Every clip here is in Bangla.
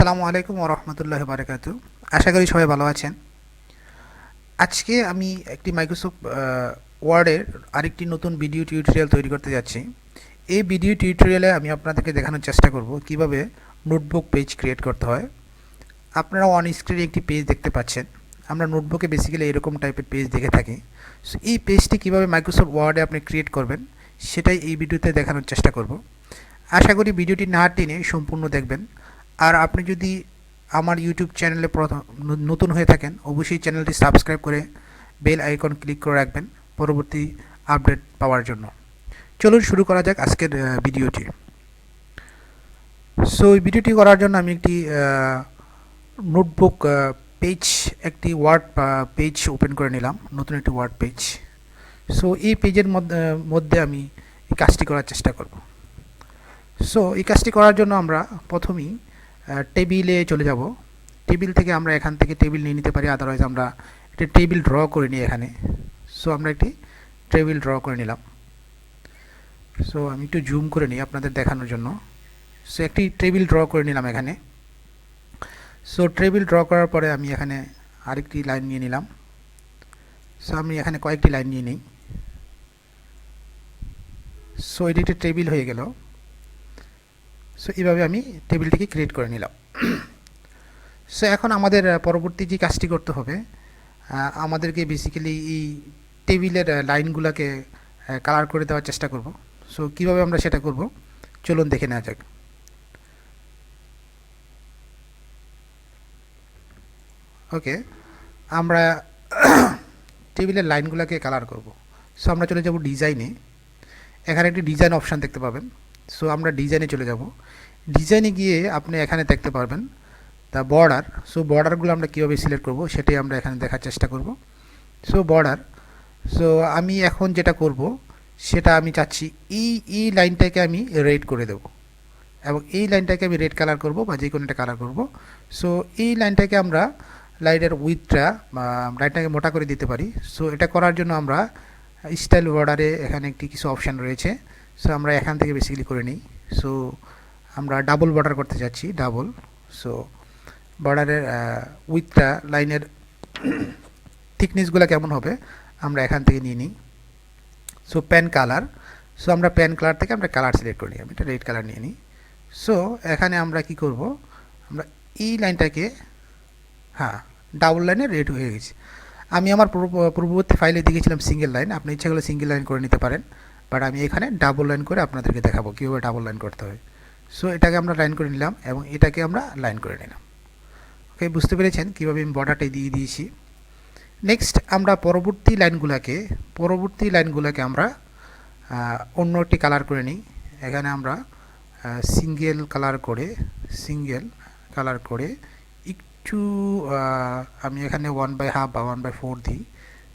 আসসালামু আলাইকুম ওয়া রাহমাতুল্লাহি ওয়া বারাকাতুহু। আশা করি সবাই ভালো আছেন। আজকে আমি একটি মাইক্রোসফট ওয়ার্ডের আরেকটি নতুন ভিডিও টিউটোরিয়াল তৈরি করতে যাচ্ছি। এই ভিডিও টিউটোরিয়ালে আমি আপনাদেরকে দেখানোর চেষ্টা করব কিভাবে নোটবুক পেজ ক্রিয়েট করতে হয়। আপনারা অন স্ক্রিনে একটি পেজ দেখতে পাচ্ছেন। আমরা নোটবুকে বেসিক্যালি এরকম টাইপের পেজ দেখে থাকি। সো এই পেজটি কিভাবে মাইক্রোসফট ওয়ার্ডে আপনি ক্রিয়েট করবেন সেটাই এই ভিডিওতে দেখানোর চেষ্টা করব। আশা করি ভিডিওটি না টেনে সম্পূর্ণ দেখবেন। আর আপনি যদি আমার ইউটিউব চ্যানেলে নতুন হয়ে থাকেন অবশ্যই চ্যানেলটি সাবস্ক্রাইব করে বেল আইকন ক্লিক করে রাখবেন পরবর্তী আপডেট পাওয়ার জন্য। চলুন শুরু করা যাক আজকের ভিডিওটি। সো এই ভিডিওটি করার জন্য আমি একটি নোটবুক পেজ একটি ওয়ার্ড পেজ ওপেন করে নিলাম, নতুন একটি ওয়ার্ড পেজ। সো এই পেজের মধ্যে আমি এই কাজটি করার চেষ্টা করব। সো এই কাজটি করার জন্য আমরা প্রথমেই টেবিলে চলে যাব। টেবিল থেকে আমরা এখান থেকে টেবিল নিয়ে নিতে পারি, আদারওয়াইজ আমরা একটি টেবিল ড্র করে নিই এখানে। সো আমরা একটি টেবিল ড্র করে নিলাম। সো আমি একটু জুম করে নিই আপনাদের দেখানোর জন্য। সো একটি টেবিল ড্র করে নিলাম এখানে। সো টেবিল ড্র করার পরে আমি এখানে আরেকটি লাইন নিয়ে নিলাম। সো আমি এখানে কয়েকটি লাইন নিয়ে নিই। সো এটি একটি টেবিল হয়ে গেল। সো এইভাবে আমি টেবিলটিকে ক্রিয়েট করে নিলাম। সো এখন আমাদের পরবর্তী যে কাজটি করতে হবে, আমাদেরকে বেসিক্যালি এই টেবিলের লাইনগুলোকে কালার করে দেওয়ার চেষ্টা করব। সো কীভাবে আমরা সেটা করব চলুন দেখে নেওয়া যাক। ওকে, আমরা টেবিলের লাইনগুলোকে কালার করব। সো আমরা চলে যাব ডিজাইনে। এখানে একটি ডিজাইন অপশান দেখতে পাবেন। সো আমরা ডিজাইনে চলে যাব। ডিজাইনে গিয়ে আপনি এখানে দেখতে পারবেন দ্য বর্ডার। সো বর্ডারগুলো আমরা কীভাবে সিলেক্ট করব সেটাই আমরা এখানে দেখার চেষ্টা করব। So border. সো আমি এখন যেটা করব সেটা আমি চাচ্ছি এই লাইনটাকে আমি রেড করে দেব এবং এই লাইনটাকে আমি রেড কালার করব বা যে কোনো একটা কালার করব। সো এই লাইনটাকে আমরা লাইনের উইথটা লাইনটাকে মোটা করে দিতে পারি। সো এটা করার জন্য আমরা স্টাইল বর্ডারে এখানে একটি কিছু অপশান রয়েছে। সো আমরা এখান থেকে বেসিক্যালি করে নিই। সো আমরা ডাবল বর্ডার করতে যাচ্ছি, ডাবল। সো বর্ডারের উইথটা লাইনের থিকনেসগুলো কেমন হবে আমরা এখান থেকে নিয়ে নিই। So pan colour. সো আমরা প্যান কালার থেকে আমরা কালার সিলেক্ট করি, আমি এটা রেড কালার নিয়ে নিই। সো এখানে আমরা কি করব, আমরা এই লাইনটাকে ডাবল লাইনে রেড হয়ে গেছে। আমি আমার পূর্ববর্তী ফাইলে দেখেছিলাম সিঙ্গেল লাইন, আপনি ইচ্ছা করলে সিঙ্গেল লাইন করে নিতে পারেন, বাট আমি এখানে ডাবল লাইন করে আপনাদেরকে দেখাবো কীভাবে ডাবল লাইন করতে হয়। সো এটাকে আমরা লাইন করে নিলাম এবং এটাকে আমরা লাইন করে নিলাম। ওকে, বুঝতে পেরেছেন কীভাবে আমি বর্ডারটা দিয়ে দিয়েছি। নেক্সট আমরা পরবর্তী লাইনগুলোকে আমরা অন্য একটি কালার করে নিই। এখানে আমরা সিঙ্গেল কালার করে একটু আমি এখানে 1/2 বা 1/4 দিই,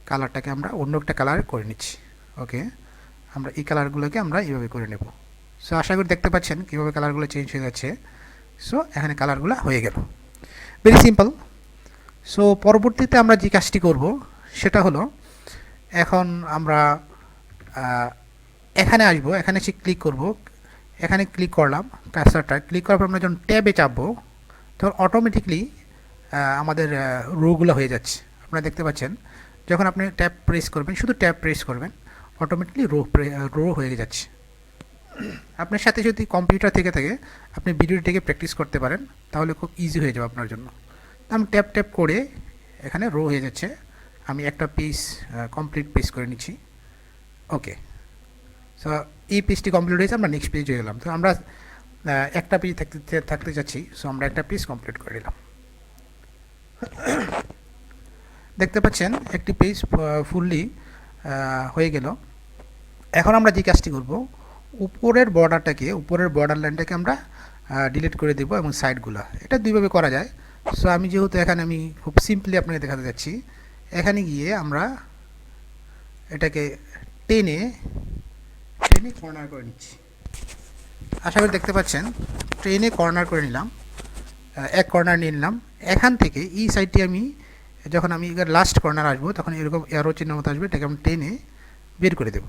কালারটাকে আমরা অন্য একটা কালার করে নিচ্ছি। ওকে, আমরা এই কালারগুলোকে আমরা এইভাবে করে নেব। সো আশা করি দেখতে পাচ্ছেন কীভাবে কালারগুলো চেঞ্জ হয়ে যাচ্ছে। সো এখানে কালারগুলো হয়ে গেল, ভেরি সিম্পল। সো পরবর্তীতে আমরা যে কাজটি করব সেটা হলো, এখন আমরা এখানে আসবো, এখানে এসে ক্লিক করব। এখানে ক্লিক করলাম, কার্সারটা ক্লিক করার পর আমরা যখন ট্যাবে চাপবো তখন অটোমেটিকলি আমাদের রোগুলো হয়ে যাচ্ছে। আপনারা দেখতে পাচ্ছেন যখন আপনি ট্যাব প্রেস করবেন, শুধু ট্যাব প্রেস করবেন, অটোমেটিকলি রো হয়ে যাচ্ছে। আপনার সাথে যদি কম্পিউটার থেকে থাকে আপনি ভিডিওটিকে প্র্যাকটিস করতে পারেন, তাহলে খুব ইজি হয়ে যাবে আপনার জন্য। আমি ট্যাপ করে এখানে রো হয়ে যাচ্ছে। আমি একটা পিস কমপ্লিট পেজ করে নিচ্ছি। ওকে, সো এই পেজটি কমপ্লিট হয়েছে, আমরা নেক্সট পেজ হয়ে গেলাম। তো আমরা একটা পেজ থাকতে যাচ্ছি। সো আমরা একটা পেজ কমপ্লিট করে নিলাম। দেখতে পাচ্ছেন একটি পেজ ফুললি হয়ে গেল। এখন আমরা যে কাজটি করব, উপরের বর্ডার লাইনটাকে আমরা ডিলিট করে দেব এবং সাইডগুলো, এটা দুইভাবে করা যায়। সো আমি যেহেতু এখানে আমি খুব সিম্পলি আপনাকে দেখাতে যাচ্ছি, এখানে গিয়ে আমরা এটাকে টেনে কর্নার করে নিচ্ছি। আশা করি দেখতে পাচ্ছেন টেনে কর্নার করে নিলাম, এক কর্নার নিয়ে নিলাম। এখান থেকে এই সাইডটি আমি যখন আমি লাস্ট কর্নার আসবো তখন এরকম অ্যারো চিহ্ন মতো আসবে, এটাকে আমি টেনে বের করে দেব।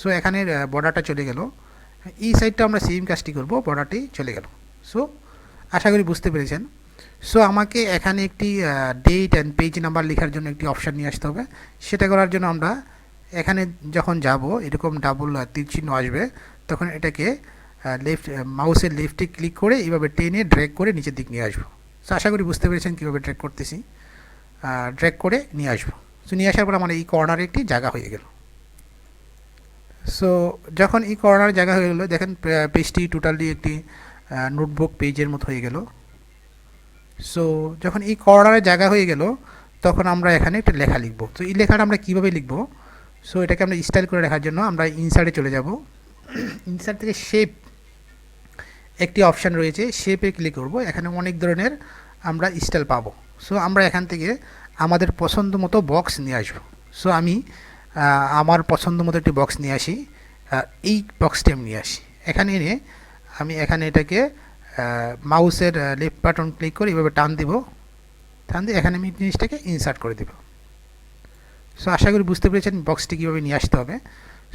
সো এখানে বর্ডারটা চলে গেল। এই সাইডটা আমরা সেম কাজটি করব, বর্ডারটি চলে গেল। সো আশা করি বুঝতে পেরেছেন। সো আমাকে এখানে একটি ডেট অ্যান্ড পেজ নাম্বার লেখার জন্য একটি অপশান নিয়ে আসতে হবে। সেটা করার জন্য আমরা এখানে যখন যাব এরকম ডাবল তীর চিহ্ন আসবে, তখন এটাকে লেফট মাউসের লেফটে ক্লিক করে এইভাবে টেনে ড্র্যাগ করে নিচের দিক নিয়ে আসবো। সো আশা করি বুঝতে পেরেছেন কীভাবে ড্র্যাগ করতেছি। ড্র্যাগ করে নিয়ে আসবো। সো নিয়ে আসার পর আমার এই কর্নারে একটি জায়গা হয়ে গেল। সো যখন এই কর্নার জায়গা হয়ে গেলো, দেখেন পেজটি টোটালি একটি নোটবুক পেজের মতো হয়ে গেল। সো যখন এই কর্নারে জায়গা হয়ে গেল, তখন আমরা এখানে একটা লেখা লিখব। তো এই লেখাটা আমরা কীভাবে লিখব? সো এটাকে আমরা স্টাইল করে রাখার জন্য আমরা ইনসার্টে চলে যাব। ইনসার্ট থেকে শেপ একটি অপশান রয়েছে, শেপে ক্লিক করব। এখানে অনেক ধরনের আমরা স্টাইল পাবো। সো আমরা এখান থেকে আমাদের পছন্দ মতো বক্স নিয়ে আসবো। সো আমি আমার পছন্দ মতো একটি বক্স নিয়ে আসি। এই বক্সটি আমি নিয়ে আসি। এখানে এনে আমি এখানে এটাকে মাউসের লেফট বাটন ক্লিক করে এভাবে টান দিব। টান দিয়ে এখানে আমি জিনিসটাকে ইনসার্ট করে দেব। সো আশা করি বুঝতে পেরেছেন বক্সটি কীভাবে নিয়ে আসতে হবে।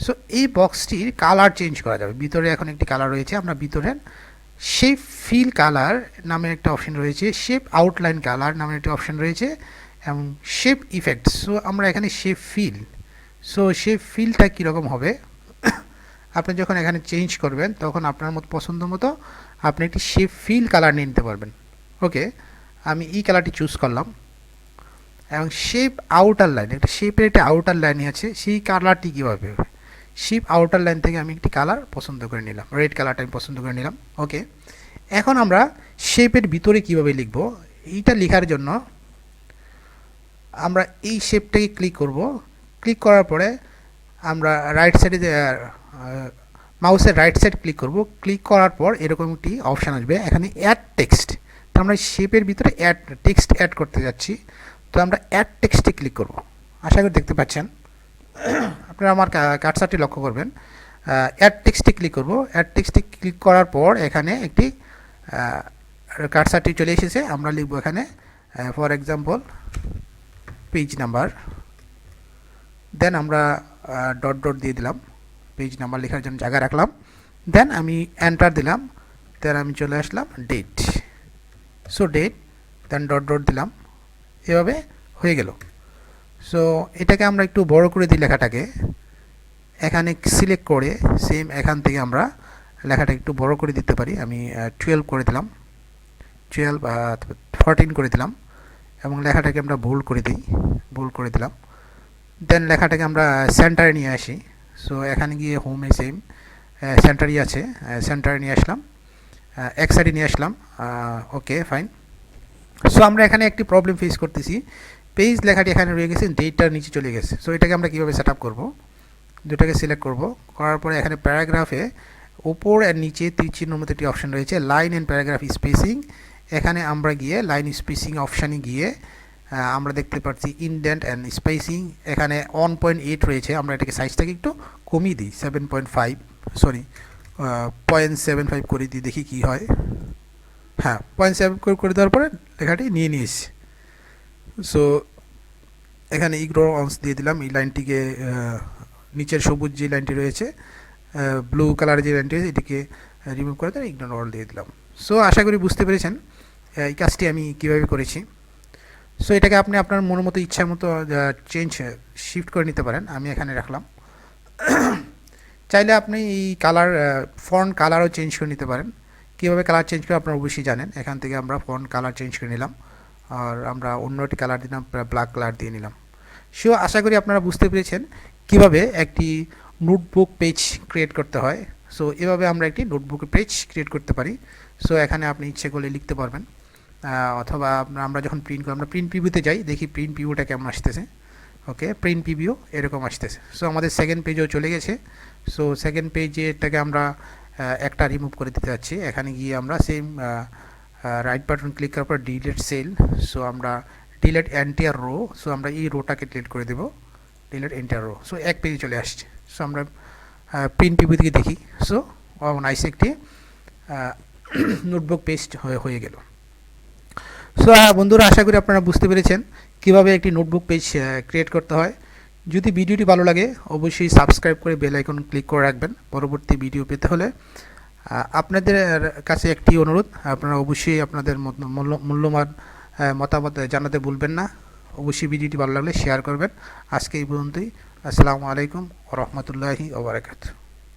সো এই বক্সটির কালার চেঞ্জ করা যাবে। ভিতরে এখন একটি কালার রয়েছে, আমরা ভিতরের শেপ ফিল কালার নামের একটা অপশন রয়েছে, শেপ আউটলাইন কালার নামের একটা অপশন রয়েছে, এবং শেপ ইফেক্ট। সো আমরা এখানে শেপ ফিল, সো শেপ ফিলটা কীরকম হবে আপনি যখন এখানে চেঞ্জ করবেন, তখন আপনার মতো পছন্দ মতো আপনি একটি শেপ ফিল কালার নিয়ে নিতে পারবেন। ওকে, আমি এই কালারটি চুজ করলাম। এবং শেপ আউটার লাইন, একটা শেপের একটা আউটার লাইন আছে, সেই কালারটি কীভাবে হবে? শেপ আউটার লাইন থেকে আমি একটি কালার পছন্দ করে নিলাম, রেড কালারটা আমি পছন্দ করে নিলাম। ওকে, এখন আমরা শেপের ভিতরে কিভাবে লিখব, এইটা লেখার জন্য আমরা এই শেপটাকে ক্লিক করব। ক্লিক করার পরে আমরা রাইট সাইডে মাউসের রাইট সাইড ক্লিক করব। ক্লিক করার পর এরকম একটি অপশান আসবে, এখানে অ্যাড টেক্সট। তো আমরা শেপের ভিতরে টেক্সট অ্যাড করতে যাচ্ছি। তো আমরা অ্যাড টেক্সটে ক্লিক করব। আশা করি দেখতে পাচ্ছেন। আপনারা আমার কার্সারটি লক্ষ্য করবেন। অ্যাড টেক্সটে ক্লিক করব। অ্যাড টেক্সটে ক্লিক করার পর এখানে একটি কার্সারটি চলে এসেছে। আমরা লিখব এখানে ফর এক্সাম্পল পেজ নাম্বার, দেন আমরা ডট ডট দিয়ে দিলাম, পেজ নাম্বার লেখার জন্য জায়গা রাখলাম। দেন আমি এন্টার দিলাম। দেন আমি চলে আসলাম ডেট। সো ডেট, দেন ডট ডট দিলাম। এভাবে হয়ে গেল। সো এটাকে আমরা একটু বড় করে দিই লেখাটাকে। এখানে সিলেক্ট করে সেম এখান থেকে আমরা লেখাটা একটু বড় করে দিতে পারি। আমি 12 করে দিলাম, 14 করে দিলাম, এবং লেখাটাকে আমরা বোল্ড করে দিই, বোল্ড করে দিলাম। দেন লেখাটাকে আমরা সেন্টারে নিয়ে আসি। সো এখানে গিয়ে হোমে সেম সেন্টারই আছে, সেন্টারে নিয়ে আসলাম, এক সাইডে নিয়ে আসলাম। ওকে, ফাইন। সো আমরা এখানে একটি প্রবলেম ফেস করতেছি, পেজ লেখাটি এখানে রয়ে গেছে, ডেটটার নিচে চলে গেছে। সো এটাকে আমরা কীভাবে সেট আপ করবো? দুটাকে সিলেক্ট করব, করার পরে এখানে প্যারাগ্রাফে উপর আর নিচে তীর চিহ্নের মতো একটি অপশান রয়েছে, লাইন অ্যান্ড প্যারাগ্রাফ স্পেসিং। এখানে আমরা গিয়ে লাইন স্পেসিং অপশানে গিয়ে আমরা দেখতে পাচ্ছি ইনডেন্ট অ্যান্ড স্পেসিং, এখানে 1.8 রয়েছে। আমরা এটাকে সাইজটাকে একটু কমিয়ে দিই, 7.5 সরি 0.75 করে দিই, দেখি কি হয়। হ্যাঁ, 0.7 করে দেওয়ার পরে লেখাটি নিয়ে এসেছি। সো এখানে ইগনোর অনস দিয়ে দিলাম। এই লাইনটিকে নিচের সবুজ যে লাইনটি রয়েছে, ব্লু কালারের যে লাইনটি রয়েছে, এটিকে রিমুভ করে দেন, ইগনোর অল দিয়ে দিলাম। সো আশা করি বুঝতে পেরেছেন এই কাজটি আমি কীভাবে করেছি। সো এটাকে আপনি আপনার মনের মতো ইচ্ছার মতো শিফট করে নিতে পারেন। আমি এখানে রাখলাম। চাইলে আপনি এই কালার ফন্ট কালারও চেঞ্জ করে নিতে পারেন। কীভাবে কালার চেঞ্জ করে আপনারা অবশ্যই জানেন। এখান থেকে আমরা ফন্ট কালার চেঞ্জ করে নিলাম, আর আমরা অন্য একটি কালার দিলাম, ব্ল্যাক কালার দিয়ে নিলাম। সো আশা করি আপনারা বুঝতে পেরেছেন কিভাবে একটি নোটবুক পেজ ক্রিয়েট করতে হয়। সো এভাবে আমরা একটি নোটবুক পেজ ক্রিয়েট করতে পারি। সো এখানে আপনি ইচ্ছে করলে লিখতে পারবেন, অথবা আমরা যখন প্রিন্ট করি, আমরা প্রিন্ট প্রিভিউতে যাই, দেখি প্রিন্ট প্রিভিউটা কেমন আসতেছে। ওকে, প্রিন্ট প্রিভিউ এরকম আসতেছে। সো আমাদের সেকেন্ড পেজও চলে গেছে। সো সেকেন্ড পেজে এটাকে আমরা একটা রিমুভ করে দিতে যাচ্ছি। এখানে গিয়ে আমরা সেম রাইট বাটন ক্লিক করার পর ডিলিট সেল। সো আমরা ডিলিট এন্টায়ার রো, সো আমরা এই রোটাকে ডিলিট করে দেবো, ডিলিট এন্টায়ার রো। সো এক পেজে চলে আসছে। সো আমরা প্রিন্ট প্রিভিউ থেকে দেখি। সো নাইস একটি নোটবুক পেজ হয়ে গেল। সো বন্ধুরা, আশা করি আপনারা বুঝতে পেরেছেন কীভাবে একটি নোটবুক পেজ ক্রিয়েট করতে হয়। যদি ভিডিওটি ভালো লাগে অবশ্যই সাবস্ক্রাইব করে বেল আইকন ক্লিক করে রাখবেন পরবর্তী ভিডিও পেতে হলে। আপনাদের কাছে একটি অনুরোধ, আপনারা অবশ্যই আপনাদের মূল্যবান মতামত জানাতে ভুলবেন না। অবশ্যই ভিডিওটি ভালো লাগলে শেয়ার করবেন। আজকে এই পর্যন্তই। আসসালামু আলাইকুম ওয়া রাহমাতুল্লাহি ওয়া বারাকাতুহু।